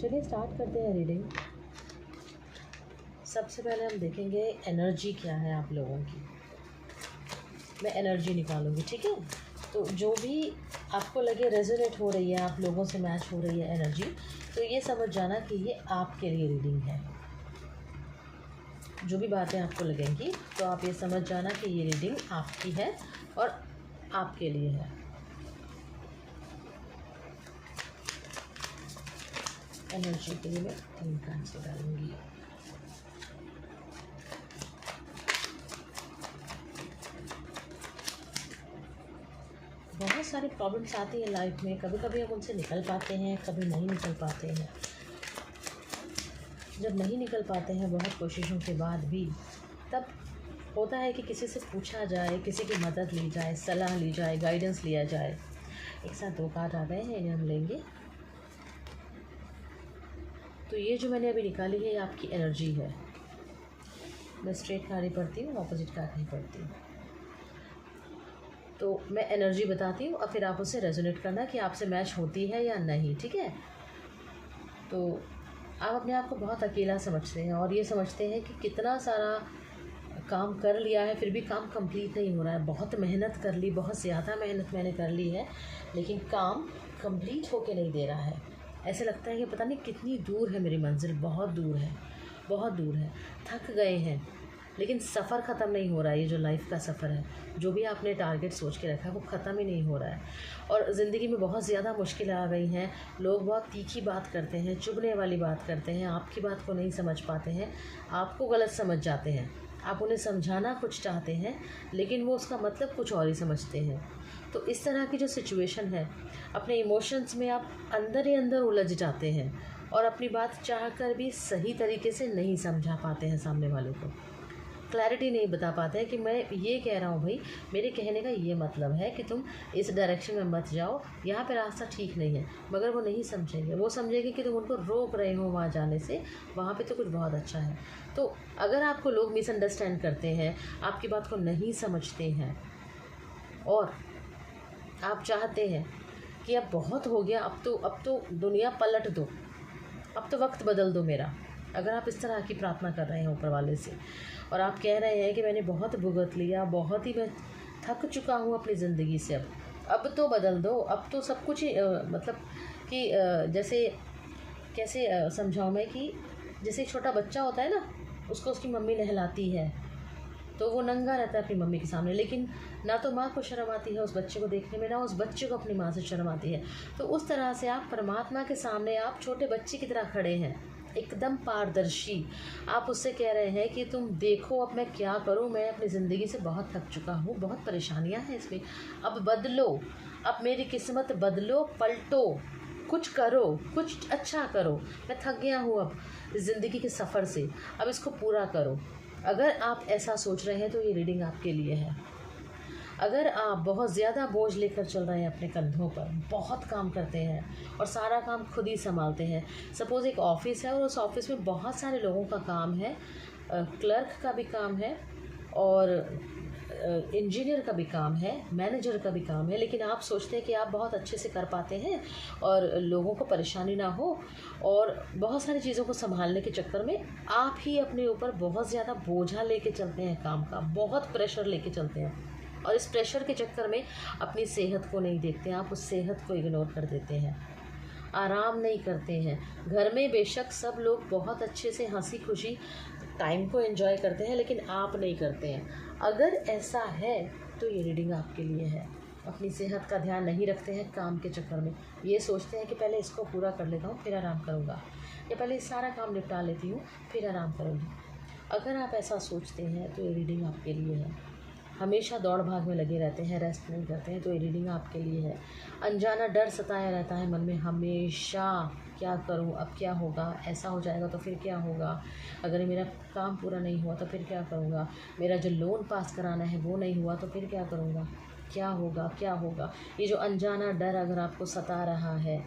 चलिए स्टार्ट करते हैं रीडिंग। सबसे पहले हम देखेंगे एनर्जी क्या है आप लोगों की। मैं एनर्जी निकालूंगी, ठीक है। तो जो भी आपको लगे रेजोनेट हो रही है, आप लोगों से मैच हो रही है एनर्जी, तो ये समझ जाना कि ये आपके लिए रीडिंग है। जो भी बातें आपको लगेंगी तो आप ये समझ जाना कि ये रीडिंग आपकी है और आपके लिए है। एनर्जी के लिए मैं 3 कार्ड्स डालूंगी। बहुत सारी प्रॉब्लम्स आती है लाइफ में, कभी कभी हम उनसे निकल पाते हैं, कभी नहीं निकल पाते हैं। जब नहीं निकल पाते हैं बहुत कोशिशों के बाद भी, तब होता है कि किसी से पूछा जाए, किसी की मदद ली जाए, सलाह ली जाए, गाइडेंस लिया जाए। एक साथ 2 कार्ड आ गए हैं, इन्हें हम लेंगे। तो ये जो मैंने अभी निकाली है ये आपकी एनर्जी है। मैं स्ट्रेट कार्ड ही पढ़ती हूँ, ऑपोजिट कार्ड नहीं पढ़ती। तो मैं एनर्जी बताती हूँ और फिर आप उससे रेजोनेट करना कि आपसे मैच होती है या नहीं, ठीक है। तो आप अपने आप को बहुत अकेला समझते हैं और ये समझते हैं कि कितना सारा काम कर लिया है फिर भी काम कंप्लीट नहीं हो रहा है। बहुत मेहनत कर ली, बहुत ज़्यादा मेहनत मैंने कर ली है, लेकिन काम कंप्लीट होके नहीं दे रहा है। ऐसे लगता है कि पता नहीं कितनी दूर है मेरी मंजिल, बहुत दूर है, बहुत दूर है। थक गए हैं लेकिन सफ़र ख़त्म नहीं हो रहा है। ये जो लाइफ का सफ़र है, जो भी आपने टारगेट सोच के रखा है वो ख़त्म ही नहीं हो रहा है। और ज़िंदगी में बहुत ज़्यादा मुश्किलें आ गई हैं। लोग बहुत तीखी बात करते हैं, चुभने वाली बात करते हैं, आपकी बात को नहीं समझ पाते हैं, आपको गलत समझ जाते हैं। आप उन्हें समझाना कुछ चाहते हैं लेकिन वो उसका मतलब कुछ और ही समझते हैं। तो इस तरह की जो सिचुएशन है, अपने इमोशंस में आप अंदर ही अंदर उलझ जाते हैं और अपनी बात चाह कर भी सही तरीके से नहीं समझा पाते हैं, सामने वाले को क्लैरिटी नहीं बता पाते हैं कि मैं ये कह रहा हूँ भाई, मेरे कहने का ये मतलब है कि तुम इस डायरेक्शन में मत जाओ, यहाँ पे रास्ता ठीक नहीं है। मगर वो नहीं समझेंगे, वो समझेंगे कि तुम उनको रोक रहे हो वहाँ जाने से, वहाँ पे तो कुछ बहुत अच्छा है। तो अगर आपको लोग मिसअंडरस्टैंड करते हैं, आपकी बात को नहीं समझते हैं और आप चाहते हैं कि अब बहुत हो गया, अब तो दुनिया पलट दो, अब तो वक्त बदल दो मेरा, अगर आप इस तरह की प्रार्थना कर रहे हैं ऊपर वाले से और आप कह रहे हैं कि मैंने बहुत भुगत लिया, बहुत ही मैं थक चुका हूँ अपनी ज़िंदगी से, अब तो बदल दो, अब तो सब कुछ ही मतलब कि जैसे कैसे समझाऊँ मैं कि जैसे एक छोटा बच्चा होता है ना, उसको उसकी मम्मी नहलाती है तो वो नंगा रहता है अपनी मम्मी के सामने, लेकिन ना तो माँ को शर्म आती है उस बच्चे को देखने में, ना उस बच्चे को अपनी माँ से शर्म आती है। तो उस तरह से आप परमात्मा के सामने आप छोटे बच्चे की तरह खड़े हैं, एकदम पारदर्शी। आप उससे कह रहे हैं कि तुम देखो अब मैं क्या करूं, मैं अपनी ज़िंदगी से बहुत थक चुका हूं, बहुत परेशानियां हैं इसमें, अब बदलो, अब मेरी किस्मत बदलो, पलटो, कुछ करो, कुछ अच्छा करो, मैं थक गया हूँ अब ज़िंदगी के सफ़र से, अब इसको पूरा करो। अगर आप ऐसा सोच रहे हैं तो ये रीडिंग आपके लिए है। अगर आप बहुत ज़्यादा बोझ लेकर चल रहे हैं अपने कंधों पर, बहुत काम करते हैं और सारा काम खुद ही संभालते हैं, सपोज़ एक ऑफ़िस है और उस ऑफ़िस में बहुत सारे लोगों का काम है, क्लर्क का भी काम है और इंजीनियर का भी काम है, मैनेजर का भी काम है, लेकिन आप सोचते हैं कि आप बहुत अच्छे से कर पाते हैं और लोगों को परेशानी ना हो, और बहुत सारी चीज़ों को संभालने के चक्कर में आप ही अपने ऊपर बहुत ज़्यादा बोझा लेके चलते हैं, काम का बहुत प्रेशर लेके चलते हैं और इस प्रेशर के चक्कर में अपनी सेहत को नहीं देखते हैं, आप उस सेहत को इग्नोर कर देते हैं, आराम नहीं करते हैं। घर में बेशक सब लोग बहुत अच्छे से हंसी खुशी टाइम को एंजॉय करते हैं लेकिन आप नहीं करते हैं। अगर ऐसा है तो ये रीडिंग आपके लिए है। अपनी सेहत का ध्यान नहीं रखते हैं काम के चक्कर में, ये सोचते हैं कि पहले इसको पूरा कर लेता हूँ फिर आराम करूँगा, या पहले सारा काम निपटा लेती हूँ फिर आराम करूँगी। अगर आप ऐसा सोचते हैं तो ये रीडिंग आपके लिए है। हमेशा दौड़ भाग में लगे रहते हैं, रेस्ट नहीं करते हैं, तो ये रीडिंग आपके लिए है। अनजाना डर सताया रहता है मन में हमेशा, क्या करूं, अब क्या होगा, ऐसा हो जाएगा तो फिर क्या होगा, अगर मेरा काम पूरा नहीं हुआ तो फिर क्या करूंगा, मेरा जो लोन पास कराना है वो नहीं हुआ तो फिर क्या करूंगा, क्या होगा क्या होगा। ये जो अनजाना डर अगर आपको सता रहा है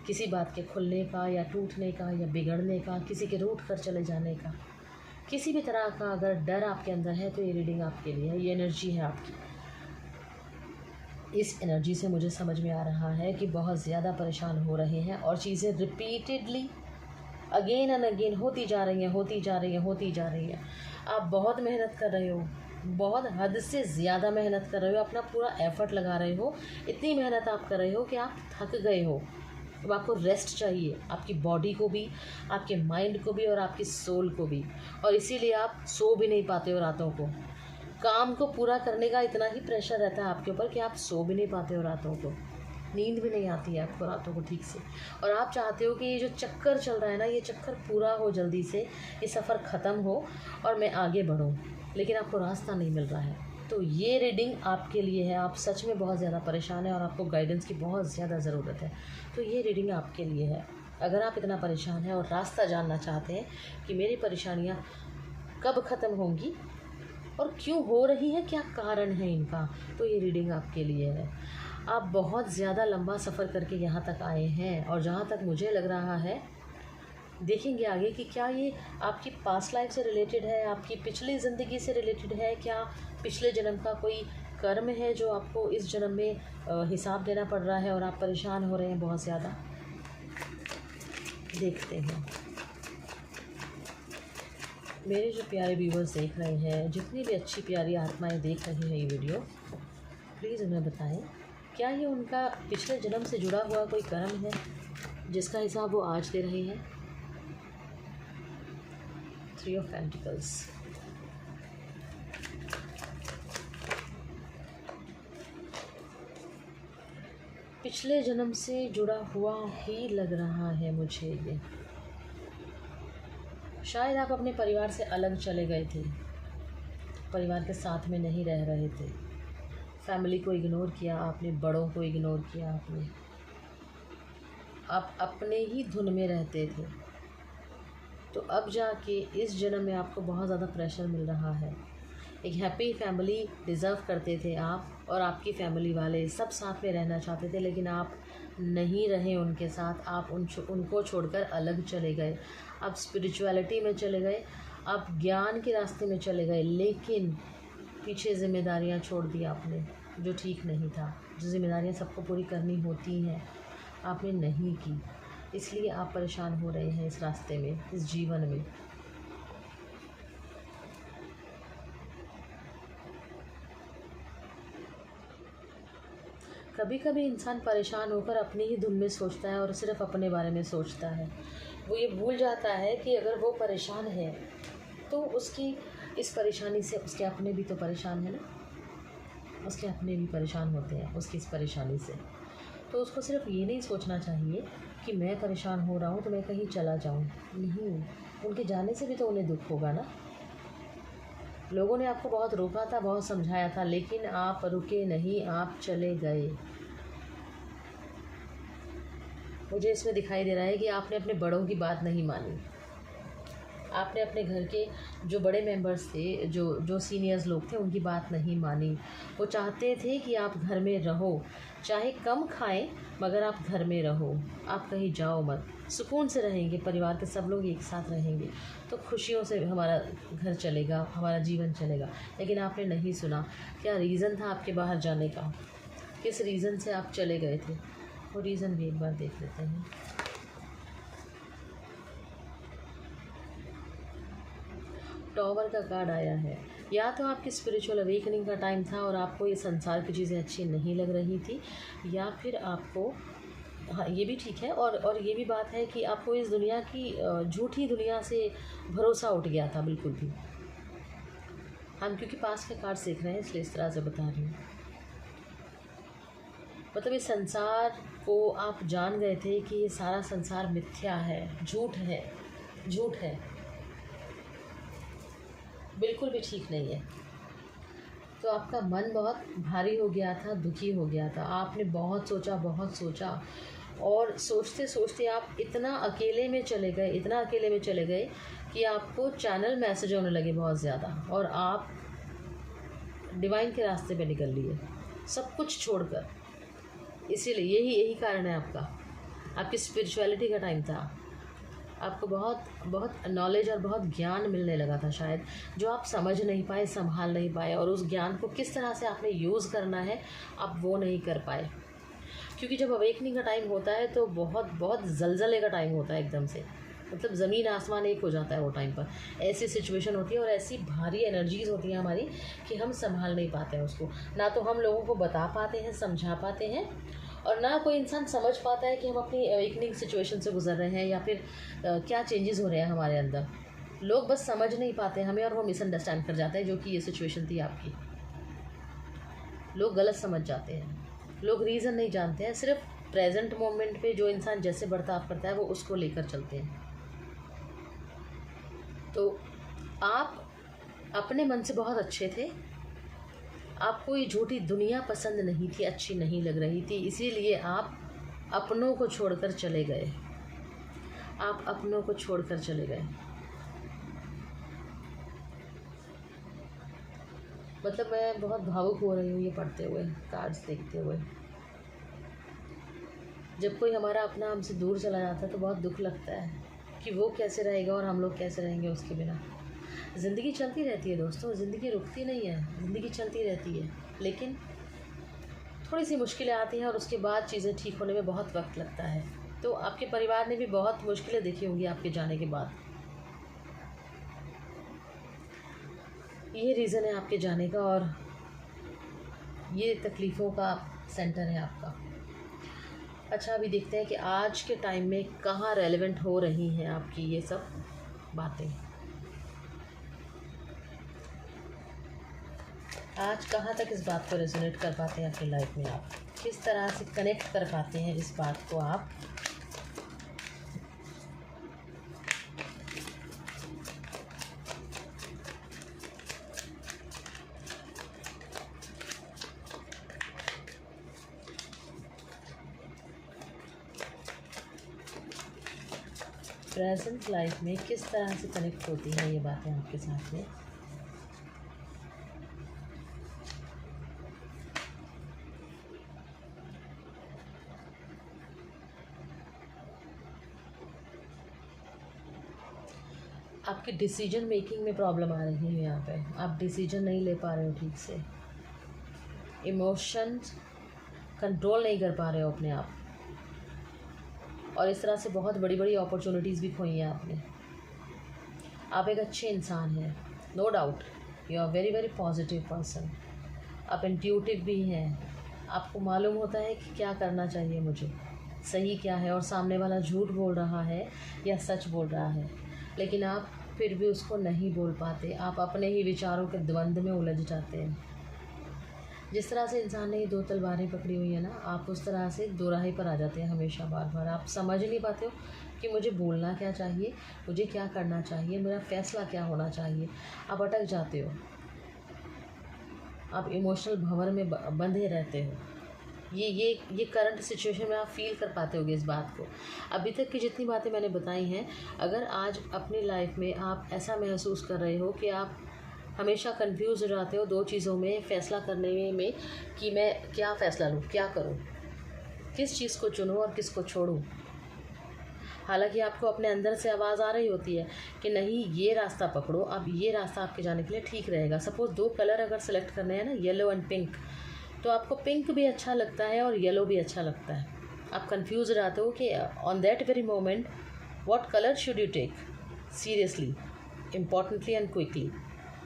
किसी बात के खुलने का या टूटने का या बिगड़ने का, किसी के रूठ कर चले जाने का, किसी भी तरह का अगर डर आपके अंदर है तो ये रीडिंग आपके लिए है, ये एनर्जी है आपकी। इस एनर्जी से मुझे समझ में आ रहा है कि बहुत ज़्यादा परेशान हो रहे हैं और चीज़ें रिपीटेडली अगेन एंड अगेन होती जा रही हैं, होती जा रही हैं, होती जा रही हैं। आप बहुत मेहनत कर रहे हो, बहुत हद से ज़्यादा मेहनत कर रहे हो, अपना पूरा एफर्ट लगा रहे हो, इतनी मेहनत आप कर रहे हो कि आप थक गए हो। अब आपको रेस्ट चाहिए, आपकी बॉडी को भी, आपके माइंड को भी और आपकी सोल को भी, और इसीलिए आप सो भी नहीं पाते हो रातों को। काम को पूरा करने का इतना ही प्रेशर रहता है आपके ऊपर कि आप सो भी नहीं पाते हो रातों को, नींद भी नहीं आती है आपको रातों को ठीक से। और आप चाहते हो कि ये जो चक्कर चल रहा है ना, ये चक्कर पूरा हो जल्दी से, ये सफ़र ख़त्म हो और मैं आगे बढ़ूँ, लेकिन आपको रास्ता नहीं मिल रहा है। तो ये रीडिंग आपके लिए है। आप सच में बहुत ज़्यादा परेशान हैं और आपको गाइडेंस की बहुत ज़्यादा ज़रूरत है। तो ये रीडिंग आपके लिए है। अगर आप इतना परेशान हैं और रास्ता जानना चाहते हैं कि मेरी परेशानियाँ कब ख़त्म होंगी और क्यों हो रही हैं, क्या कारण है इनका, तो ये रीडिंग आपके लिए है। आप बहुत ज़्यादा लंबा सफ़र करके यहाँ तक आए हैं और जहाँ तक मुझे लग रहा है, देखेंगे आगे कि क्या ये आपकी पास्ट लाइफ से रिलेटेड है, आपकी पिछली ज़िंदगी से रिलेटेड है, क्या पिछले जन्म का कोई कर्म है जो आपको इस जन्म में हिसाब देना पड़ रहा है और आप परेशान हो रहे हैं बहुत ज़्यादा। देखते हैं मेरे जो प्यारे व्यूवर्स देख रहे हैं, जितनी भी अच्छी प्यारी आत्माएं देख रही हैं ये वीडियो, प्लीज़ उन्हें बताएं क्या ये उनका पिछले जन्म से जुड़ा हुआ कोई कर्म है जिसका हिसाब वो आज दे रहे हैं। 3 ऑफ पेंटिकल्स, पिछले जन्म से जुड़ा हुआ ही लग रहा है मुझे ये। शायद आप अपने परिवार से अलग चले गए थे, परिवार के साथ में नहीं रह रहे थे, फैमिली को इग्नोर किया आपने, बड़ों को इग्नोर किया आपने, आप अपने ही धुन में रहते थे। तो अब जाके इस जन्म में आपको बहुत ज़्यादा प्रेशर मिल रहा है। एक हैप्पी फैमिली डिज़र्व करते थे आप, और आपकी फैमिली वाले सब साथ में रहना चाहते थे, लेकिन आप नहीं रहे उनके साथ। आप उनको छोड़कर अलग चले गए, आप स्पिरिचुअलिटी में चले गए, आप ज्ञान के रास्ते में चले गए, लेकिन पीछे ज़िम्मेदारियां छोड़ दी आपने, जो ठीक नहीं था। जो ज़िम्मेदारियां सबको पूरी करनी होती हैं, आपने नहीं की, इसलिए आप परेशान हो रहे हैं इस रास्ते में, इस जीवन में। कभी कभी इंसान परेशान होकर अपनी ही धुन में सोचता है और सिर्फ अपने बारे में सोचता है। वो ये भूल जाता है कि अगर वो परेशान है तो उसकी इस परेशानी से उसके अपने भी तो परेशान है ना, उसके अपने भी परेशान होते हैं उसकी इस परेशानी से। तो उसको सिर्फ ये नहीं सोचना चाहिए कि मैं परेशान हो रहा हूँ तो मैं कहीं चला जाऊँ, नहीं, उनके जाने से भी तो उन्हें दुख होगा ना। लोगों ने आपको बहुत रोका था, बहुत समझाया था, लेकिन आप रुके नहीं, आप चले गए। मुझे इसमें दिखाई दे रहा है कि आपने अपने बड़ों की बात नहीं मानी। आपने अपने घर के जो बड़े मेंबर्स थे, जो सीनियर्स लोग थे, उनकी बात नहीं मानी। वो चाहते थे कि आप घर में रहो, चाहे कम खाएं मगर आप घर में रहो, आप कहीं जाओ मत, सुकून से रहेंगे, परिवार के सब लोग एक साथ रहेंगे तो खुशियों से हमारा घर चलेगा, हमारा जीवन चलेगा। लेकिन आपने नहीं सुना। क्या रीज़न था आपके बाहर जाने का, किस रीज़न से आप चले गए थे, वो रीज़न भी एक बार देख लेते हैं। टॉवर का कार्ड आया है। या तो आपकी स्पिरिचुअल अवेकनिंग का टाइम था और आपको ये संसार की चीज़ें अच्छी नहीं लग रही थी, या फिर आपको, हाँ ये भी ठीक है, और ये भी बात है कि आपको इस दुनिया की झूठी दुनिया से भरोसा उठ गया था बिल्कुल भी। हम क्योंकि पास के कार्ड सीख रहे हैं इसलिए इस तरह से बता रही हूँ। मतलब इस संसार को आप जान गए थे कि ये सारा संसार मिथ्या है, झूठ है, झूठ है, बिल्कुल भी ठीक नहीं है। तो आपका मन बहुत भारी हो गया था, दुखी हो गया था, आपने बहुत सोचा, बहुत सोचा, और सोचते सोचते आप इतना अकेले में चले गए, इतना अकेले में चले गए कि आपको चैनल मैसेज होने लगे बहुत ज़्यादा, और आप डिवाइन के रास्ते पे निकल लिए सब कुछ छोड़कर। इसीलिए यही कारण है आपका, आपकी स्पिरिचुअलिटी का टाइम था। आपको बहुत बहुत नॉलेज और बहुत ज्ञान मिलने लगा था शायद, जो आप समझ नहीं पाए, संभाल नहीं पाए, और उस ज्ञान को किस तरह से आपने यूज़ करना है आप वो नहीं कर पाए। क्योंकि जब अवेकनिंग का टाइम होता है तो बहुत बहुत ज़लज़ले का टाइम होता है एकदम से, मतलब ज़मीन आसमान एक हो जाता है वो टाइम पर। ऐसी सिचुएशन होती है और ऐसी भारी एनर्जीज़ होती हैं हमारी कि हम संभाल नहीं पाते हैं उसको। ना तो हम लोगों को बता पाते हैं, समझा पाते हैं, और ना कोई इंसान समझ पाता है कि हम अपनी अवेकनिंग सिचुएशन से गुजर रहे हैं या फिर क्या चेंजेस हो रहे हैं हमारे अंदर। लोग बस समझ नहीं पाते हमें और वो मिसअंडरस्टैंड कर जाते हैं, जो कि ये सिचुएशन थी आपकी। लोग गलत समझ जाते हैं, लोग रीज़न नहीं जानते हैं, सिर्फ प्रेजेंट मोमेंट पे जो इंसान जैसे बर्ताव करता है वो उसको लेकर चलते हैं। तो आप अपने मन से बहुत अच्छे थे, आपको ये झूठी दुनिया पसंद नहीं थी, अच्छी नहीं लग रही थी, इसीलिए आप अपनों को छोड़कर चले गए। आप अपनों को छोड़कर चले गए। मतलब मैं बहुत भावुक हो रही हूँ ये पढ़ते हुए, कार्ड्स देखते हुए। जब कोई हमारा अपना हमसे दूर चला जाता है तो बहुत दुख लगता है कि वो कैसे रहेगा और हम लोग कैसे रहेंगे उसके बिना। ज़िंदगी चलती रहती है दोस्तों, ज़िंदगी रुकती नहीं है, ज़िंदगी चलती रहती है, लेकिन थोड़ी सी मुश्किलें आती हैं और उसके बाद चीज़ें ठीक होने में बहुत वक्त लगता है। तो आपके परिवार ने भी बहुत मुश्किलें देखी होंगी आपके जाने के बाद। ये रीज़न है आपके जाने का और ये तकलीफ़ों का सेंटर है आपका। अच्छा, अभी देखते हैं कि आज के टाइम में कहाँ रेलेवेंट हो रही हैं आपकी ये सब बातें। आज कहाँ तक इस बात को रेजोनेट कर पाते हैं अपनी लाइफ में, आप किस तरह से कनेक्ट कर पाते हैं इस बात को आप। प्रेजेंट लाइफ में किस तरह से कनेक्ट होती हैं ये बातें आपके साथ में। आपकी डिसीजन मेकिंग में प्रॉब्लम आ रही है यहाँ पे, आप डिसीजन नहीं ले पा रहे हो ठीक से, इमोशंस कंट्रोल नहीं कर पा रहे हो अपने आप, और इस तरह से बहुत बड़ी बड़ी अपॉर्चुनिटीज़ भी खोई हैं आपने। आप एक अच्छे इंसान हैं, no doubt, you are very very positive person. आप इंट्यूटिव भी हैं, आपको मालूम होता है कि क्या करना चाहिए मुझे, सही क्या है, और सामने वाला झूठ बोल रहा है या सच बोल रहा है, लेकिन आप फिर भी उसको नहीं बोल पाते। आप अपने ही विचारों के द्वंद्व में उलझ जाते हैं। जिस तरह से इंसान ने ये दो तलवारें पकड़ी हुई है ना, आप उस तरह से दो राही पर आ जाते हैं हमेशा, बार बार। आप समझ नहीं पाते हो कि मुझे बोलना क्या चाहिए, मुझे क्या करना चाहिए, मेरा फ़ैसला क्या होना चाहिए। आप अटक जाते हो, आप इमोशनल भंवर में बंधे रहते हो। ये करंट सिचुएशन में आप फील कर पाते होगे इस बात को। अभी तक की जितनी बातें मैंने बताई हैं, अगर आज अपनी लाइफ में आप ऐसा महसूस कर रहे हो कि आप हमेशा कंफ्यूज हो जाते हो दो चीज़ों में, फ़ैसला करने में कि मैं क्या फ़ैसला लूँ, क्या करूँ, किस चीज़ को चुनूँ और किसको छोड़ूँ। हालांकि आपको अपने अंदर से आवाज़ आ रही होती है कि नहीं, ये रास्ता पकड़ो, अब ये रास्ता आपके जाने के लिए ठीक रहेगा। सपोज़ दो कलर अगर सेलेक्ट करने हैं ना, येलो एंड पिंक, तो आपको पिंक भी अच्छा लगता है और येलो भी अच्छा लगता है। आप कंफ्यूज रहते हो कि on that very moment what colour should you take seriously, importantly and quickly.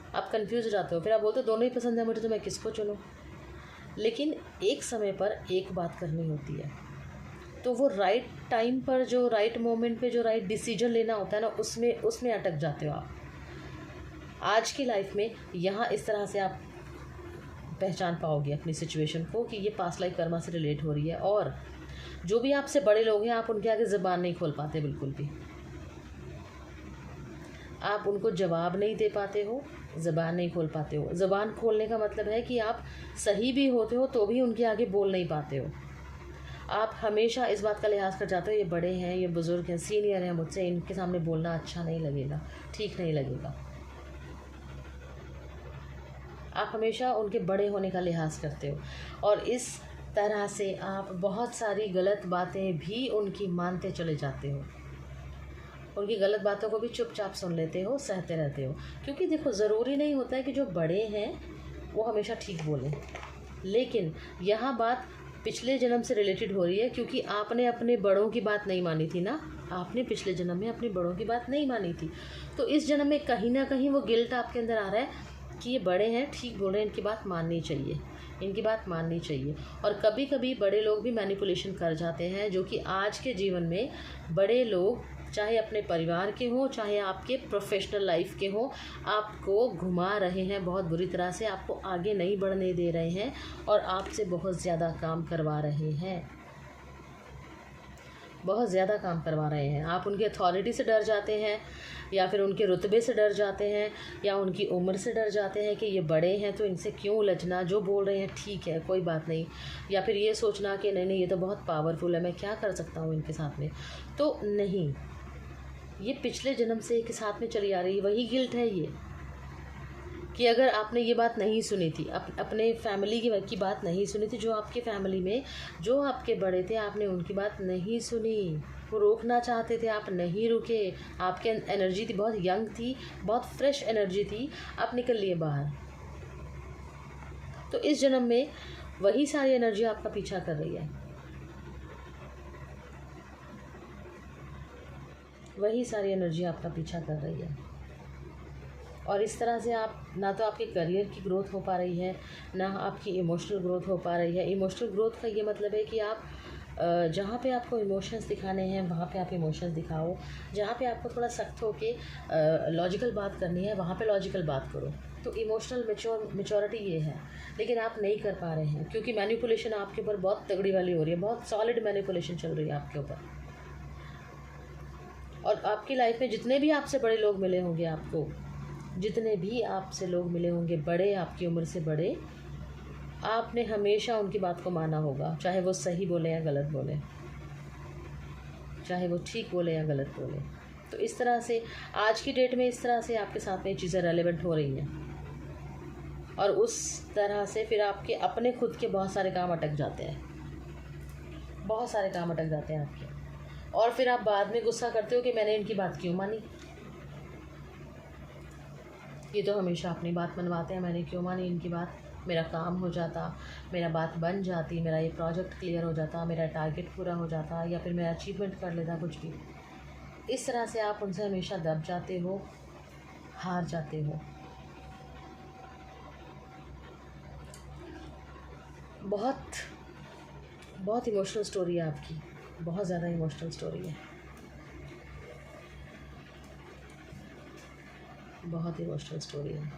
आप कंफ्यूज रहते हो, फिर आप बोलते हो दोनों ही पसंद है मुझे, तो मैं किसको चुनूँ। लेकिन एक समय पर एक बात करनी होती है, तो वो राइट टाइम पर, जो राइट मोमेंट पे जो राइट डिसीजन लेना होता है ना, उसमें अटक जाते हो आप। आज की लाइफ में यहाँ इस तरह से आप पहचान पाओगे अपनी सिचुएशन को कि ये पास्ट लाइफ कर्मा से रिलेट हो रही है। और जो भी आपसे बड़े लोग हैं, आप उनके आगे ज़बान नहीं खोल पाते, बिल्कुल भी आप उनको जवाब नहीं दे पाते हो, ज़बान नहीं खोल पाते हो। ज़बान खोलने का मतलब है कि आप सही भी होते हो तो भी उनके आगे बोल नहीं पाते हो। आप हमेशा इस बात का लिहाज कर जाते हो, ये बड़े हैं, ये बुज़ुर्ग हैं, सीनियर हैं मुझसे, इनके सामने बोलना अच्छा नहीं लगेगा, ठीक नहीं लगेगा। आप हमेशा उनके बड़े होने का लिहाज करते हो, और इस तरह से आप बहुत सारी गलत बातें भी उनकी मानते चले जाते हो। उनकी गलत बातों को भी चुपचाप सुन लेते हो, सहते रहते हो। क्योंकि देखो, ज़रूरी नहीं होता है कि जो बड़े हैं वो हमेशा ठीक बोलें, लेकिन यहाँ बात पिछले जन्म से रिलेटेड हो रही है, क्योंकि आपने अपने बड़ों की बात नहीं मानी थी ना, आपने पिछले जन्म में अपने बड़ों की बात नहीं मानी थी। तो इस जन्म में कहीं ना कहीं वो गिल्ट आपके अंदर आ रहा है कि ये बड़े हैं, ठीक बोल रहे हैं, इनकी बात माननी चाहिए, इनकी बात माननी चाहिए। और कभी कभी बड़े लोग भी मैनिपुलेशन कर जाते हैं, जो कि आज के जीवन में बड़े लोग, चाहे अपने परिवार के हों, चाहे आपके प्रोफेशनल लाइफ के हों, आपको घुमा रहे हैं बहुत बुरी तरह से, आपको आगे नहीं बढ़ने दे रहे हैं और आपसे बहुत ज़्यादा काम करवा रहे हैं, बहुत ज़्यादा काम करवा रहे हैं। आप उनकी अथॉरिटी से डर जाते हैं, या फिर उनके रुतबे से डर जाते हैं, या उनकी उम्र से डर जाते हैं कि ये बड़े हैं तो इनसे क्यों उलझना, जो बोल रहे हैं ठीक है, कोई बात नहीं। या फिर ये सोचना कि नहीं नहीं, ये तो बहुत पावरफुल है, मैं क्या कर सकता हूँ इनके साथ में। तो नहीं, ये पिछले जन्म से के साथ में चली आ रही है, वही गिल्ट है ये, कि अगर आपने ये बात नहीं सुनी थी, अपने फैमिली की बात नहीं सुनी थी, जो आपके फैमिली में जो आपके बड़े थे, आपने उनकी बात नहीं सुनी, वो रोकना चाहते थे, आप नहीं रुके, आपके एनर्जी थी, बहुत यंग थी, बहुत फ्रेश एनर्जी थी, आप निकल लिए बाहर। तो इस जन्म में वही सारी एनर्जी आपका पीछा कर रही है, वही सारी एनर्जी आपका पीछा कर रही है। और इस तरह से आप ना तो आपके करियर की ग्रोथ हो पा रही है, ना आपकी इमोशनल ग्रोथ हो पा रही है। इमोशनल ग्रोथ का ये मतलब है कि आप जहाँ पे आपको इमोशंस दिखाने हैं वहाँ पे आप इमोशंस दिखाओ, जहाँ पे आपको थोड़ा सख्त होके लॉजिकल बात करनी है वहाँ पे लॉजिकल बात करो। तो इमोशनल मेच्योरिटी ये है, लेकिन आप नहीं कर पा रहे हैं, क्योंकि मैनिपुलेशन आपके ऊपर बहुत तगड़ी वाली हो रही है, बहुत सॉलिड मैनिपुलेशन चल रही है आपके ऊपर। और आपकी लाइफ में जितने भी आपसे बड़े लोग मिले होंगे आपको, जितने भी आपसे लोग मिले होंगे बड़े, आपकी उम्र से बड़े, आपने हमेशा उनकी बात को माना होगा, चाहे वो सही बोले या गलत बोले, चाहे वो ठीक बोले या गलत बोले। तो इस तरह से आज की डेट में इस तरह से आपके साथ में चीज़ें रेलेवेंट हो रही हैं, और उस तरह से फिर आपके अपने खुद के बहुत सारे काम अटक जाते हैं, बहुत सारे काम अटक जाते हैं आपके। और फिर आप बाद में गुस्सा करते हो कि मैंने इनकी बात क्यों मानी, ये तो हमेशा अपनी बात मनवाते हैं, मैंने क्यों मानी इनकी बात, मेरा काम हो जाता, मेरा बात बन जाती, मेरा ये प्रोजेक्ट क्लियर हो जाता, मेरा टारगेट पूरा हो जाता, या फिर मेरा अचीवमेंट कर लेता, कुछ भी। इस तरह से आप उनसे हमेशा दब जाते हो, हार जाते हो। बहुत बहुत इमोशनल स्टोरी है आपकी, बहुत ज़्यादा इमोशनल स्टोरी है, बहुत इमोशनल स्टोरी है।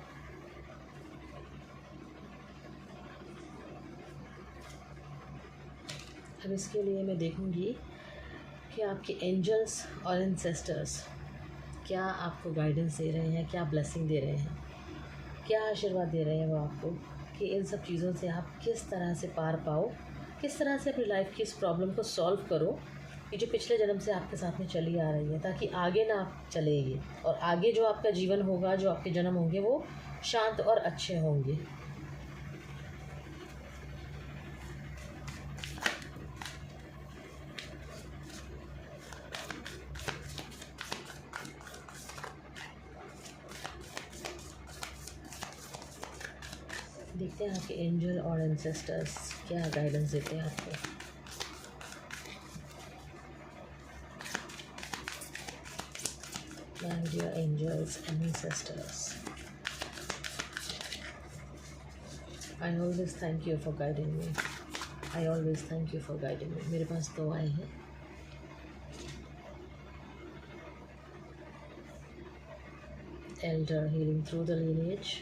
अब इसके लिए मैं देखूंगी कि आपके एंजल्स और एंसेस्टर्स क्या आपको गाइडेंस दे रहे हैं, क्या ब्लेसिंग दे रहे हैं, क्या आशीर्वाद दे रहे हैं वो आपको, कि इन सब चीज़ों से आप किस तरह से पार पाओ, किस तरह से अपनी लाइफ की इस प्रॉब्लम को सॉल्व करो, ये जो पिछले जन्म से आपके साथ में चली आ रही है, ताकि आगे ना आप चले ये, और आगे जो आपका जीवन होगा, जो आपके जन्म होंगे, वो शांत और अच्छे होंगे। देखते हैं आपके एंजल और एंसेस्टर्स क्या गाइडेंस देते हैं आपको। My dear angels and ancestors, I always thank you for guiding me. I always thank you for guiding me. मेरे पास दो आए हैं। Elder healing through the lineage,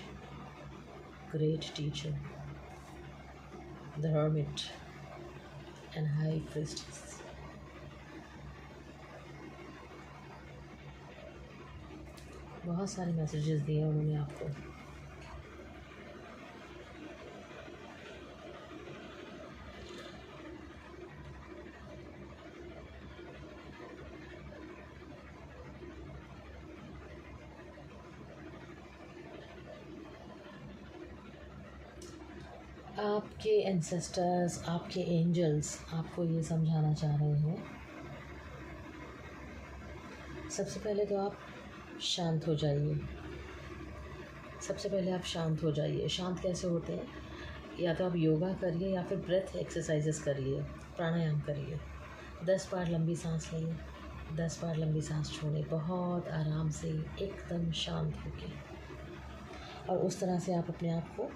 great teacher, the hermit, and high priestess. बहुत सारे messages दिए उन्होंने आपको। आपके एंसेस्टर्स, आपके एंजल्स आपको ये समझाना चाह रहे हैं सबसे पहले तो आप शांत हो जाइए। सबसे पहले आप शांत हो जाइए। शांत कैसे होते हैं? या तो आप योगा करिए या फिर ब्रेथ एक्सरसाइजेस करिए, प्राणायाम करिए। 10 बार लंबी सांस लें, 10 बार लंबी सांस छोड़ें, बहुत आराम से एकदम शांत होके। और उस तरह से आप अपने आप को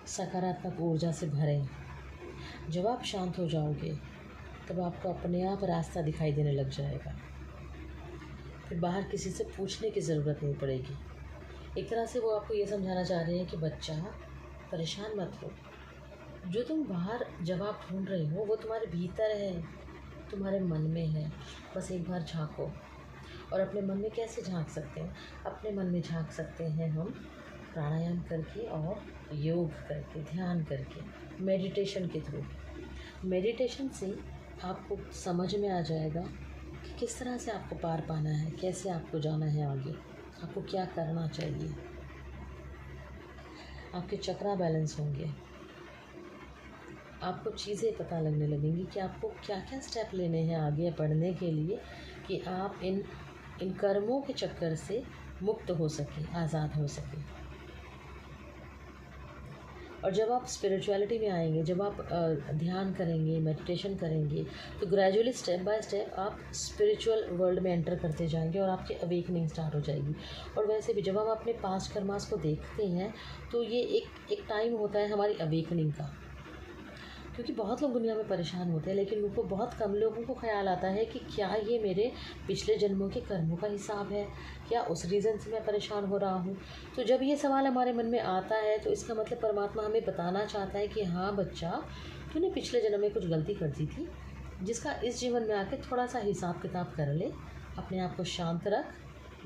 सकारात्मक ऊर्जा से भरें। जब आप शांत हो जाओगे तब आपको अपने आप रास्ता दिखाई देने लग जाएगा। फिर बाहर किसी से पूछने की ज़रूरत नहीं पड़ेगी। एक तरह से वो आपको ये समझाना चाह रहे हैं कि बच्चा, परेशान मत हो। जो तुम बाहर जवाब ढूंढ रहे हो वो तुम्हारे भीतर है, तुम्हारे मन में है। बस एक बार झांको। और अपने मन में कैसे झांक सकते हैं? अपने मन में झांक सकते हैं हम प्राणायाम करके और योग करके, ध्यान करके, मेडिटेशन के थ्रू। मेडिटेशन से आपको समझ में आ जाएगा कि किस तरह से आपको पार पाना है, कैसे आपको जाना है आगे, आपको क्या करना चाहिए। आपके चक्रा बैलेंस होंगे, आपको चीज़ें पता लगने लगेंगी कि आपको क्या क्या स्टेप लेने हैं आगे बढ़ने के लिए, कि आप इन कर्मों के चक्कर से मुक्त हो सकें, आज़ाद हो सकें। और जब आप स्पिरिचुअलिटी में आएंगे, जब आप ध्यान करेंगे, मेडिटेशन करेंगे, तो ग्रेजुअली स्टेप बाय स्टेप आप स्पिरिचुअल वर्ल्ड में एंटर करते जाएंगे और आपकी अवेकनिंग स्टार्ट हो जाएगी। और वैसे भी जब हम अपने पास्ट कर्मास को देखते हैं तो ये एक टाइम होता है हमारी अवेकनिंग का। क्योंकि बहुत लोग दुनिया में परेशान होते हैं, लेकिन उनको, बहुत कम लोगों को ख्याल आता है कि क्या ये मेरे पिछले जन्मों के कर्मों का हिसाब है, क्या उस रीज़न से मैं परेशान हो रहा हूँ। तो जब ये सवाल हमारे मन में आता है तो इसका मतलब परमात्मा हमें बताना चाहता है कि हाँ बच्चा, तूने पिछले जन्म में कुछ गलती कर दी थी, जिसका इस जीवन में आके थोड़ा सा हिसाब किताब कर ले। अपने आप को शांत रख,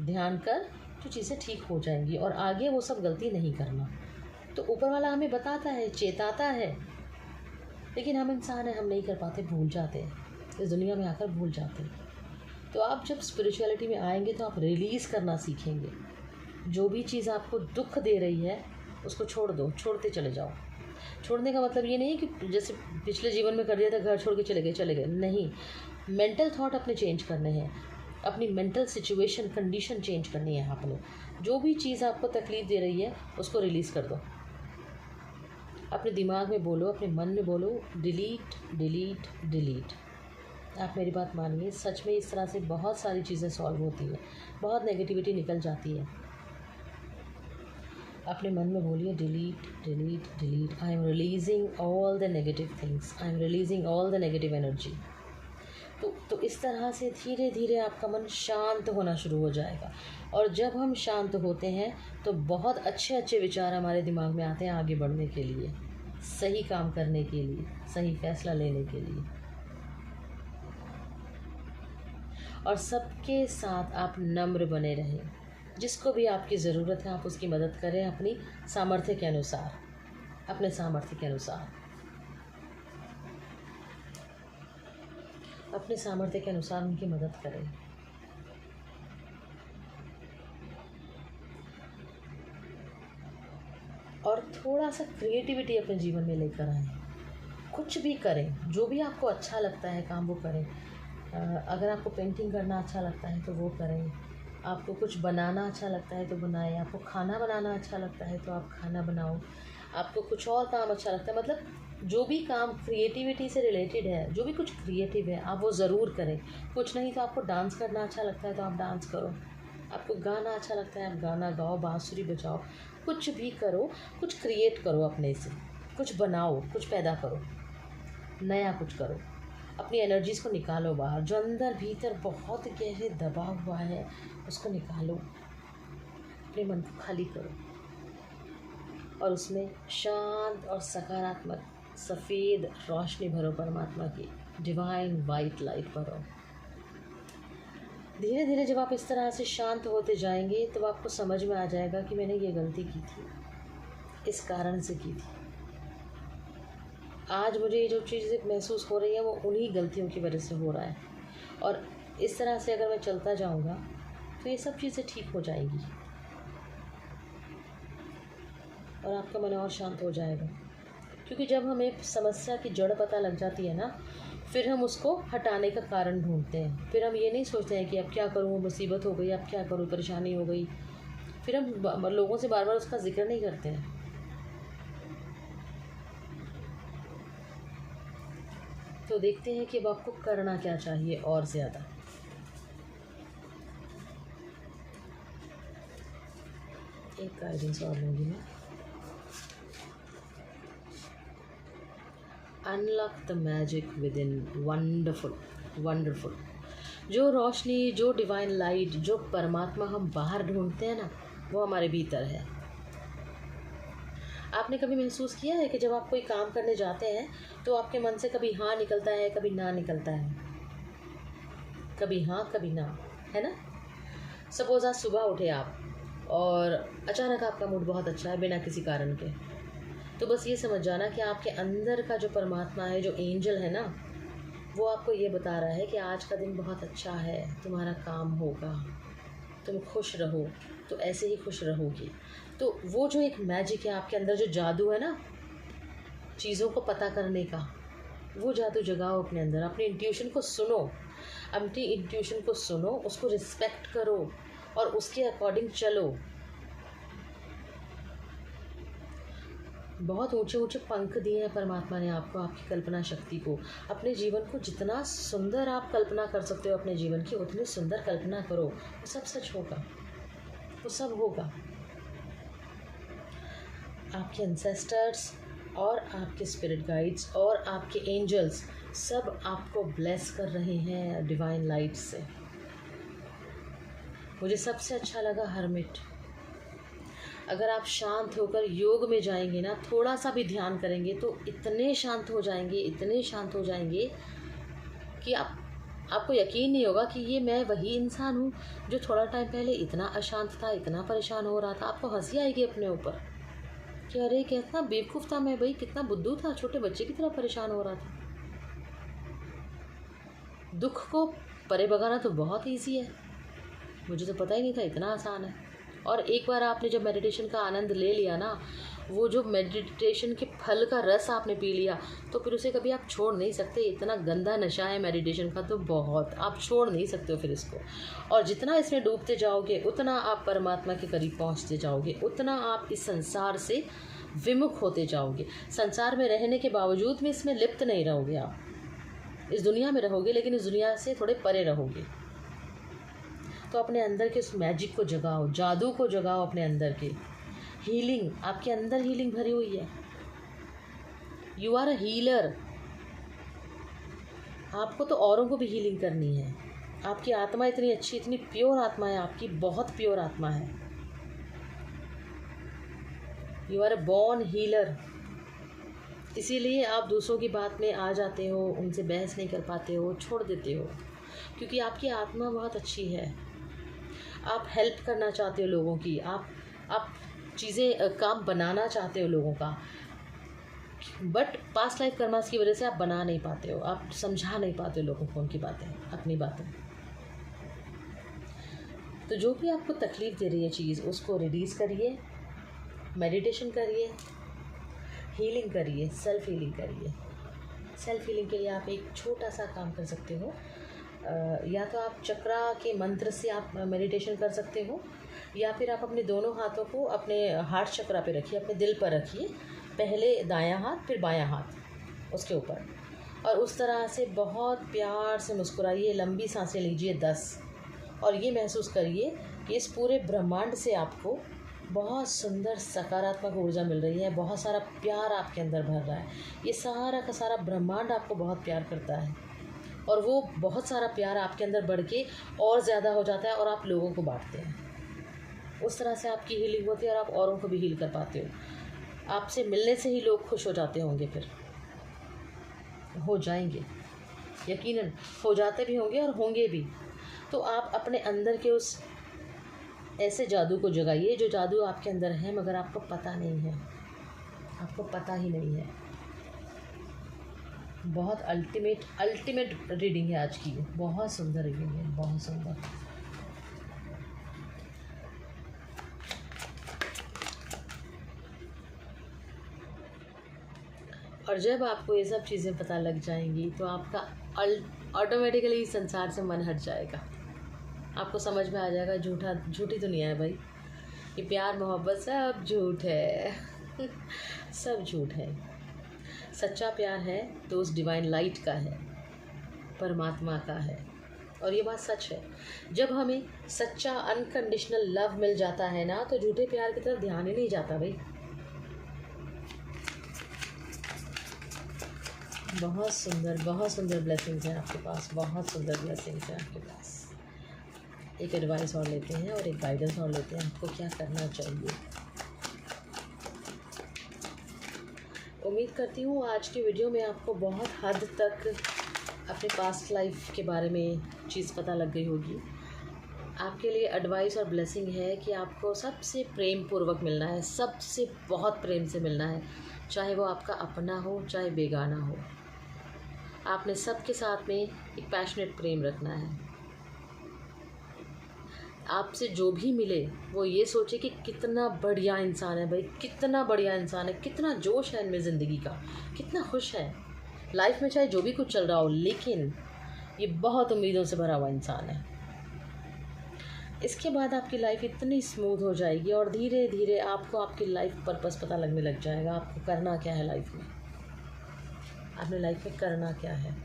ध्यान कर, तो चीज़ें ठीक हो जाएंगी और आगे वो सब गलती नहीं करना। तो ऊपर वाला हमें बताता है, चेताता है, लेकिन हम इंसान हैं, हम नहीं कर पाते, भूल जाते हैं, इस दुनिया में आकर भूल जाते हैं। तो आप जब स्पिरिचुअलिटी में आएंगे तो आप रिलीज़ करना सीखेंगे। जो भी चीज़ आपको दुख दे रही है उसको छोड़ दो, छोड़ते चले जाओ। छोड़ने का मतलब ये नहीं है कि जैसे पिछले जीवन में कर दिया था, घर छोड़ के चले गए, नहीं। मेंटल थॉट अपने चेंज करने हैं, अपनी मेंटल सिचुएशन, कंडीशन चेंज करनी है आपने। जो भी चीज़ आपको तकलीफ़ दे रही है उसको रिलीज़ कर दो। अपने दिमाग में बोलो, अपने मन में बोलो, डिलीट डिलीट डिलीट। आप मेरी बात मानिए, सच में इस तरह से बहुत सारी चीज़ें सॉल्व होती हैं, बहुत नेगेटिविटी निकल जाती है। अपने मन में बोलिए, delete delete delete. I am releasing all the negative things, I am releasing all the negative energy. तो इस तरह से धीरे धीरे आपका मन शांत होना शुरू हो जाएगा। और जब हम शांत होते हैं तो बहुत अच्छे अच्छे विचार हमारे दिमाग में आते हैं आगे बढ़ने के लिए, सही काम करने के लिए, सही फैसला लेने के लिए। और सबके साथ आप नम्र बने रहें। जिसको भी आपकी ज़रूरत है आप उसकी मदद करें अपनी सामर्थ्य के अनुसार, अपने सामर्थ्य के अनुसार, अपने सामर्थ्य के अनुसार उनकी मदद करें। और थोड़ा सा क्रिएटिविटी अपने जीवन में लेकर आएं। कुछ भी करें, जो भी आपको अच्छा लगता है काम वो करें। अगर आपको पेंटिंग करना अच्छा लगता है तो वो करें, आपको कुछ बनाना अच्छा लगता है तो बनाएं, आपको खाना बनाना अच्छा लगता है तो आप खाना बनाओ, आपको कुछ और काम अच्छा लगता है, मतलब जो भी काम क्रिएटिविटी से रिलेटेड है, जो भी कुछ क्रिएटिव है आप वो ज़रूर करें। कुछ नहीं तो आपको डांस करना अच्छा लगता है तो आप डांस करो, आपको गाना अच्छा लगता है आप गाना गाओ, बांसुरी बजाओ, कुछ भी करो, कुछ क्रिएट करो, अपने से कुछ बनाओ, कुछ पैदा करो, नया कुछ करो। अपनी एनर्जीज़ को निकालो बाहर, जो अंदर भीतर बहुत गहरे दबा हुआ है उसको निकालो, अपने मन को खाली करो और उसमें शांत और सकारात्मक सफ़ेद रोशनी भरो, परमात्मा की डिवाइन वाइट लाइट भरो। धीरे धीरे जब आप इस तरह से शांत होते जाएंगे तो आपको समझ में आ जाएगा कि मैंने ये गलती की थी, इस कारण से की थी। आज मुझे ये जो चीज़ें महसूस हो रही है वो उन्हीं गलतियों की वजह से हो रहा है। और इस तरह से अगर मैं चलता जाऊंगा तो ये सब चीज़ें ठीक हो जाएंगी और आपका मन और शांत हो जाएगा। क्योंकि जब हमें समस्या की जड़ पता लग जाती है ना, फिर हम उसको हटाने का कारण ढूंढते हैं। फिर हम ये नहीं सोचते हैं कि अब क्या करूँ, मुसीबत हो गई, अब क्या करूँ, परेशानी हो गई। फिर हम लोगों से बार बार उसका जिक्र नहीं करते हैं। तो देखते हैं कि अब आपको करना क्या चाहिए और ज़्यादा। एक गाइडेंस और लूँगी मैं। Unlock the magic with in. Wonderful, wonderful. जो रोशनी, जो डिवाइन लाइट, जो परमात्मा हम बाहर ढूंढते हैं ना, वो हमारे भीतर है। आपने कभी महसूस किया है कि जब आप कोई काम करने जाते हैं तो आपके मन से कभी हाँ निकलता है, कभी ना निकलता है, कभी हाँ कभी ना, है ना? सपोज आज सुबह उठे आप और अचानक आपका मूड बहुत अच्छा है बिना किसी कारण के, तो बस ये समझ जाना कि आपके अंदर का जो परमात्मा है, जो एंजल है ना, वो आपको ये बता रहा है कि आज का दिन बहुत अच्छा है, तुम्हारा काम होगा, तुम खुश रहो, तो ऐसे ही खुश रहोगी। तो वो जो एक मैजिक है आपके अंदर, जो जादू है ना चीज़ों को पता करने का, वो जादू जगाओ अपने अंदर। अपनी इंट्यूशन को सुनो, अपनी इंट्यूशन को सुनो, उसको रिस्पेक्ट करो और उसके अकॉर्डिंग चलो। बहुत ऊंचे ऊंचे पंख दिए हैं परमात्मा ने आपको, आपकी कल्पना शक्ति को। अपने जीवन को जितना सुंदर आप कल्पना कर सकते हो अपने जीवन की, उतनी सुंदर कल्पना करो, वो सब सच होगा, वो सब होगा। आपके एंसेस्टर्स और आपके स्पिरिट गाइड्स और आपके एंजल्स सब आपको ब्लेस कर रहे हैं डिवाइन लाइट से। मुझे सबसे अच्छा लगा हर्मिट। अगर आप शांत होकर योग में जाएंगे ना, थोड़ा सा भी ध्यान करेंगे तो इतने शांत हो जाएंगे, इतने शांत हो जाएंगे कि आपको यकीन नहीं होगा कि ये मैं वही इंसान हूँ जो थोड़ा टाइम पहले इतना अशांत था, इतना परेशान हो रहा था। आपको हंसी आएगी अपने ऊपर कि अरे कितना बेवकूफ़ था मैं भाई, कितना बुद्धू था, छोटे बच्चे की तरह परेशान हो रहा था। दुख को परे भगाना तो बहुत ईजी है, मुझे तो पता ही नहीं था इतना आसान है। और एक बार आपने जब मेडिटेशन का आनंद ले लिया ना, वो जो मेडिटेशन के फल का रस आपने पी लिया, तो फिर उसे कभी आप छोड़ नहीं सकते। इतना गंदा नशा है मेडिटेशन का, तो बहुत आप छोड़ नहीं सकते हो फिर इसको। और जितना इसमें डूबते जाओगे उतना आप परमात्मा के करीब पहुंचते जाओगे, उतना आप इस संसार से विमुख होते जाओगे। संसार में रहने के बावजूद भी इसमें लिप्त नहीं रहोगे आप। इस दुनिया में रहोगे लेकिन इस दुनिया से थोड़े परे रहोगे। तो अपने अंदर के उस मैजिक को जगाओ, जादू को जगाओ अपने अंदर के। हीलिंग, आपके अंदर हीलिंग भरी हुई है। You are a healer. आपको तो औरों को भी हीलिंग करनी है। आपकी आत्मा इतनी अच्छी, इतनी प्योर आत्मा है आपकी, बहुत प्योर आत्मा है। You are a born healer. इसीलिए आप दूसरों की बात में आ जाते हो, उनसे बहस नहीं कर पाते हो, छोड़ देते हो, क्योंकि आपकी आत्मा बहुत अच्छी है। आप हेल्प करना चाहते हो लोगों की, आप चीज़ें काम बनाना चाहते हो लोगों का, बट पास्ट लाइफ कर्मास की वजह से आप बना नहीं पाते हो, आप समझा नहीं पाते हो लोगों को उनकी बातें, अपनी बातें। तो जो भी आपको तकलीफ़ दे रही है चीज़, उसको रिलीज़ करिए, मेडिटेशन करिए, हीलिंग करिए, सेल्फ हीलिंग करिए। सेल्फ हीलिंग के लिए आप एक छोटा सा काम कर सकते हो। या तो आप चक्रा के मंत्र से आप मेडिटेशन कर सकते हो, या फिर आप अपने दोनों हाथों को अपने हार्ट चक्रा पे रखिए, अपने दिल पर रखिए। पहले दायां हाथ, फिर बायां हाथ उसके ऊपर, और उस तरह से बहुत प्यार से मुस्कुराइए, लंबी सांसें लीजिए 10, और ये महसूस करिए कि इस पूरे ब्रह्मांड से आपको बहुत सुंदर सकारात्मक ऊर्जा मिल रही है, बहुत सारा प्यार आपके अंदर भर रहा है। ये सारा का सारा ब्रह्मांड आपको बहुत प्यार करता है, और वो बहुत सारा प्यार आपके अंदर बढ़ के और ज़्यादा हो जाता है, और आप लोगों को बांटते हैं। उस तरह से आपकी हीलिंग होती है, और आप औरों को भी हील कर पाते हो। आपसे मिलने से ही लोग खुश हो जाते होंगे, फिर हो जाएंगे, यकीनन हो जाते भी होंगे और होंगे भी। तो आप अपने अंदर के उस ऐसे जादू को जगाइए जो जादू आपके अंदर है, मगर आपको पता नहीं है, आपको पता ही नहीं है। बहुत अल्टीमेट रीडिंग है आज की, बहुत सुंदर रीडिंग है, बहुत सुंदर। और जब आपको ये सब चीज़ें पता लग जाएंगी तो आपका ऑटोमेटिकली संसार से मन हट जाएगा। आपको समझ में आ जाएगा झूठी दुनिया है भाई, ये प्यार मोहब्बत सब झूठ है सब झूठ है। सच्चा प्यार है तो उस डिवाइन लाइट का है, परमात्मा का है। और ये बात सच है, जब हमें सच्चा अनकंडीशनल लव मिल जाता है ना, तो झूठे प्यार की तरफ ध्यान ही नहीं जाता भाई। बहुत सुंदर ब्लेसिंग्स हैं आपके पास, बहुत सुंदर ब्लेसिंग्स हैं आपके पास। एक एडवाइस और लेते हैं और एक गाइडेंस और लेते हैं, आपको क्या करना चाहिए। उम्मीद करती हूँ आज की वीडियो में आपको बहुत हद तक अपने पास्ट लाइफ के बारे में चीज़ पता लग गई होगी। आपके लिए एडवाइस और ब्लेसिंग है कि आपको सबसे प्रेम पूर्वक मिलना है, सबसे बहुत प्रेम से मिलना है, चाहे वो आपका अपना हो चाहे बेगाना हो। आपने सबके साथ में एक पैशनेट प्रेम रखना है। आपसे जो भी मिले वो ये सोचे कि कितना बढ़िया इंसान है भाई, कितना बढ़िया इंसान है, कितना जोश है इनमें ज़िंदगी का, कितना खुश है लाइफ में, चाहे जो भी कुछ चल रहा हो, लेकिन ये बहुत उम्मीदों से भरा हुआ इंसान है। इसके बाद आपकी लाइफ इतनी स्मूथ हो जाएगी और धीरे धीरे आपको आपकी लाइफ पर्पस पता लगने लग जाएगा। आपको करना क्या है लाइफ में, आपने लाइफ में करना क्या है।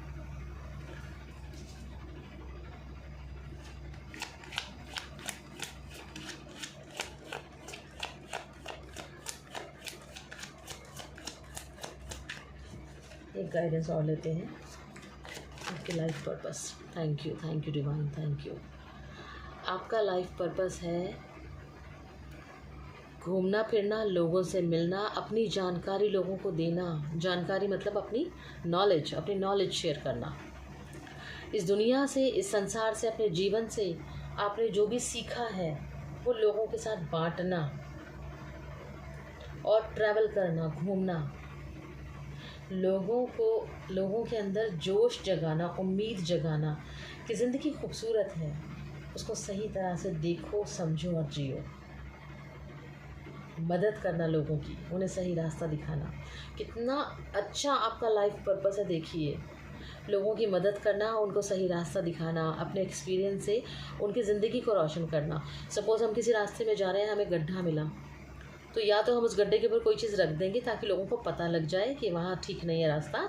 एक गाइडेंस और लेते हैं, आपकी life purpose. Thank you divine, thank you. आपका लाइफ पर्पस है घूमना फिरना, लोगों से मिलना, अपनी जानकारी लोगों को देना। जानकारी मतलब अपनी नॉलेज शेयर करना। इस दुनिया से, इस संसार से, अपने जीवन से आपने जो भी सीखा है वो लोगों के साथ बांटना और ट्रैवल करना, घूमना, लोगों के अंदर जोश जगाना, उम्मीद जगाना कि ज़िंदगी खूबसूरत है, उसको सही तरह से देखो, समझो और जियो। मदद करना लोगों की, उन्हें सही रास्ता दिखाना। कितना अच्छा आपका लाइफ पर्पस है, देखिए। लोगों की मदद करना, उनको सही रास्ता दिखाना, अपने एक्सपीरियंस से उनकी ज़िंदगी को रोशन करना। सपोज़ हम किसी रास्ते में जा रहे हैं, हमें गड्ढा मिला, तो या तो हम उस गड्ढे के ऊपर कोई चीज़ रख देंगे ताकि लोगों को पता लग जाए कि वहाँ ठीक नहीं है रास्ता,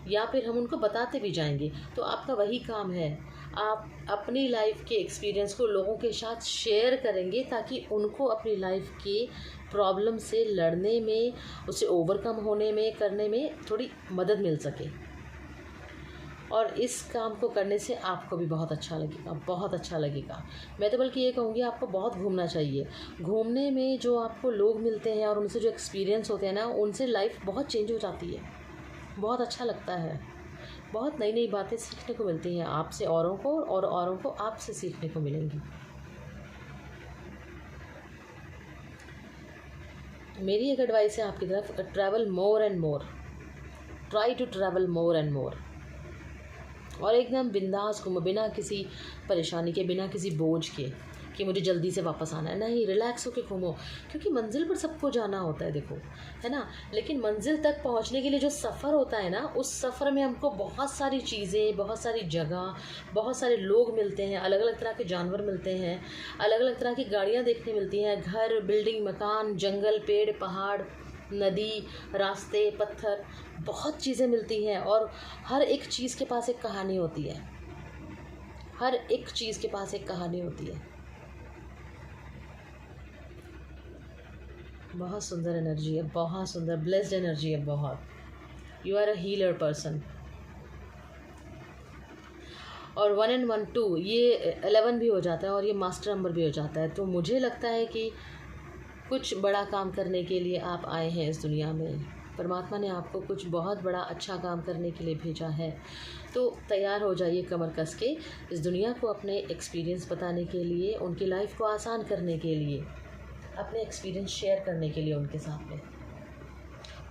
या फिर हम उनको बताते भी जाएंगे। तो आपका वही काम है, आप अपनी लाइफ के एक्सपीरियंस को लोगों के साथ शेयर करेंगे ताकि उनको अपनी लाइफ के प्रॉब्लम से लड़ने में, उसे ओवरकम होने में, करने में थोड़ी मदद मिल सके। और इस काम को करने से आपको भी बहुत अच्छा लगेगा, बहुत अच्छा लगेगा। मैं तो बल्कि ये कहूँगी आपको बहुत घूमना चाहिए। घूमने में जो आपको लोग मिलते हैं और उनसे जो एक्सपीरियंस होते हैं ना, उनसे लाइफ बहुत चेंज हो जाती है, बहुत अच्छा लगता है। बहुत नई नई बातें सीखने को मिलती हैं आपसे औरों को, और औरों को आपसे सीखने को मिलेंगी। मेरी एक एडवाइस है आपकी तरफ, travel more and more, try to travel more and more. और एकदम बिंदास घूमो, बिना किसी परेशानी के, बिना किसी बोझ के कि मुझे जल्दी से वापस आना है। नहीं, रिलैक्स होकर घूमो, क्योंकि मंजिल पर सबको जाना होता है, देखो, है ना। लेकिन मंजिल तक पहुंचने के लिए जो सफ़र होता है ना, उस सफ़र में हमको बहुत सारी चीज़ें, बहुत सारी जगह, बहुत सारे लोग मिलते हैं, अलग अलग तरह के जानवर मिलते हैं, अलग अलग तरह की गाड़ियाँ देखने मिलती हैं, घर, बिल्डिंग, मकान, जंगल, पेड़, पहाड़, नदी, रास्ते, पत्थर, बहुत चीज़ें मिलती हैं। और हर एक चीज़ के पास एक कहानी होती है, हर एक चीज़ के पास एक कहानी होती है। बहुत सुंदर एनर्जी है, बहुत सुंदर ब्लेस्ड एनर्जी है, बहुत। You are a healer person. और 1 and 1 2 ये 11 भी हो जाता है और ये मास्टर नंबर भी हो जाता है। तो मुझे लगता है कि कुछ बड़ा काम करने के लिए आप आए हैं इस दुनिया में। परमात्मा ने आपको कुछ बहुत बड़ा अच्छा काम करने के लिए भेजा है। तो तैयार हो जाइए कमर कस के इस दुनिया को अपने एक्सपीरियंस बताने के लिए, उनकी लाइफ को आसान करने के लिए, अपने एक्सपीरियंस शेयर करने के लिए उनके साथ में।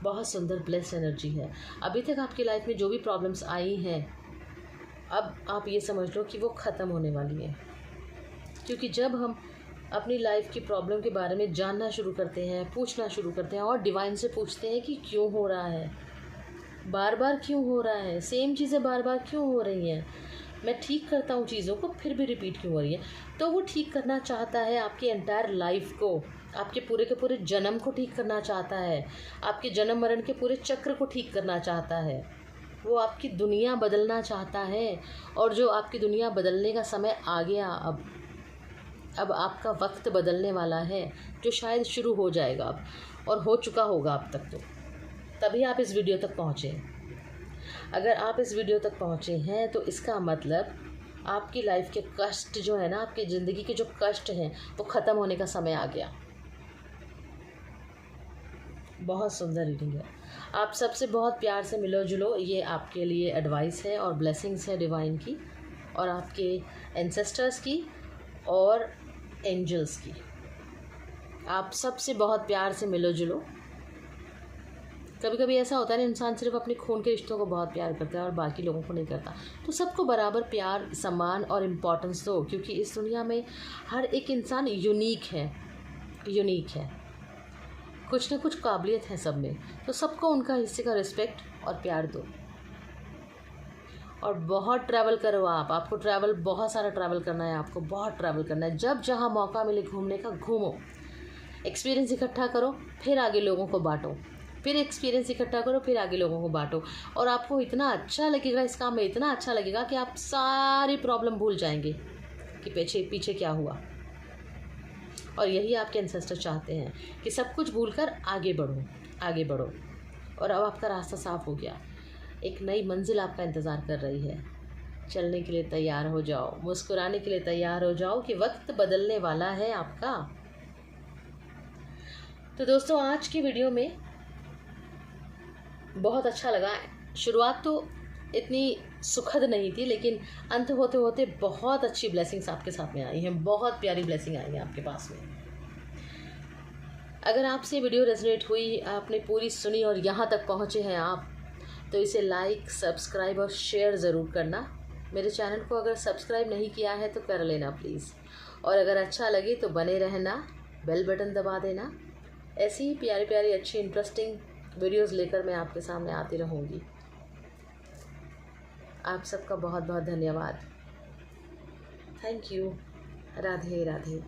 बहुत सुंदर ब्लेस्ड एनर्जी है। अभी तक आपकी लाइफ में जो भी प्रॉब्लम्स आई हैं, अब आप ये समझ लो कि वो ख़त्म होने वाली है। क्योंकि जब हम अपनी लाइफ की प्रॉब्लम के बारे में जानना शुरू करते हैं, पूछना शुरू करते हैं और डिवाइन से पूछते हैं कि क्यों हो रहा है, बार बार क्यों हो रहा है, सेम चीज़ें बार बार क्यों हो रही हैं, मैं ठीक करता हूँ चीज़ों को फिर भी रिपीट क्यों हो रही है। तो वो ठीक करना चाहता है आपकी एंटायर लाइफ को, आपके पूरे के पूरे जन्म को ठीक करना चाहता है, आपके जन्म मरण के पूरे चक्र को ठीक करना चाहता है। वो आपकी दुनिया बदलना चाहता है, और जो आपकी दुनिया बदलने का समय आ गया, अब आपका वक्त बदलने वाला है, जो शायद शुरू हो जाएगा अब, और हो चुका होगा अब तक। तो तभी आप इस वीडियो तक पहुँचे। अगर आप इस वीडियो तक पहुँचे हैं तो इसका मतलब आपकी लाइफ के कष्ट जो है ना, आपकी ज़िंदगी के जो कष्ट हैं, वो ख़त्म होने का समय आ गया। बहुत सुंदर रीडिंग है। आप सबसे बहुत प्यार से मिलो जुलो, ये आपके लिए एडवाइस है और ब्लेसिंग्स है डिवाइन की, और आपके एंसेस्टर्स की और एंजल्स की। आप सबसे बहुत प्यार से मिलो जुलो। कभी कभी ऐसा होता है ना, इंसान सिर्फ अपने खून के रिश्तों को बहुत प्यार करता है और बाकी लोगों को नहीं करता। तो सबको बराबर प्यार, सम्मान और इम्पोर्टेंस दो, क्योंकि इस दुनिया में हर एक इंसान यूनिक है, यूनिक है, कुछ न कुछ काबिलियत है सब में। तो सबको उनका हिस्से का रिस्पेक्ट और प्यार दो। और बहुत ट्रैवल करो आपको ट्रैवल, बहुत सारा ट्रैवल करना है, आपको बहुत ट्रैवल करना है। जब जहाँ मौका मिले घूमने का घूमो, एक्सपीरियंस इकट्ठा करो, फिर आगे लोगों को बांटो, फिर एक्सपीरियंस इकट्ठा करो, फिर आगे लोगों को बांटो। और आपको इतना अच्छा लगेगा इस काम में, इतना अच्छा लगेगा कि आप सारी प्रॉब्लम भूल जाएंगे कि पीछे पीछे क्या हुआ। और यही आपके एंसेस्टर चाहते हैं कि सब कुछ भूलकर आगे बढ़ो, आगे बढ़ो। और अब आपका रास्ता साफ हो गया, एक नई मंजिल आपका इंतज़ार कर रही है। चलने के लिए तैयार हो जाओ, मुस्कुराने के लिए तैयार हो जाओ कि वक्त बदलने वाला है आपका। तो दोस्तों, आज की वीडियो में बहुत अच्छा लगा। शुरुआत तो इतनी सुखद नहीं थी, लेकिन अंत होते होते बहुत अच्छी ब्लेसिंग्स आपके साथ में आई हैं, बहुत प्यारी ब्लेसिंग आई है आपके पास में। अगर आपसे वीडियो रेजोनेट हुई, आपने पूरी सुनी और यहाँ तक पहुँचे हैं आप, तो इसे लाइक, सब्सक्राइब और शेयर ज़रूर करना। मेरे चैनल को अगर सब्सक्राइब नहीं किया है तो कर लेना प्लीज़। और अगर अच्छा लगे तो बने रहना, बेल बटन दबा देना। ऐसी ही प्यारी प्यारी अच्छी इंटरेस्टिंग वीडियोस लेकर मैं आपके सामने आती रहूँगी। आप सबका बहुत बहुत धन्यवाद। Thank you. राधे राधे।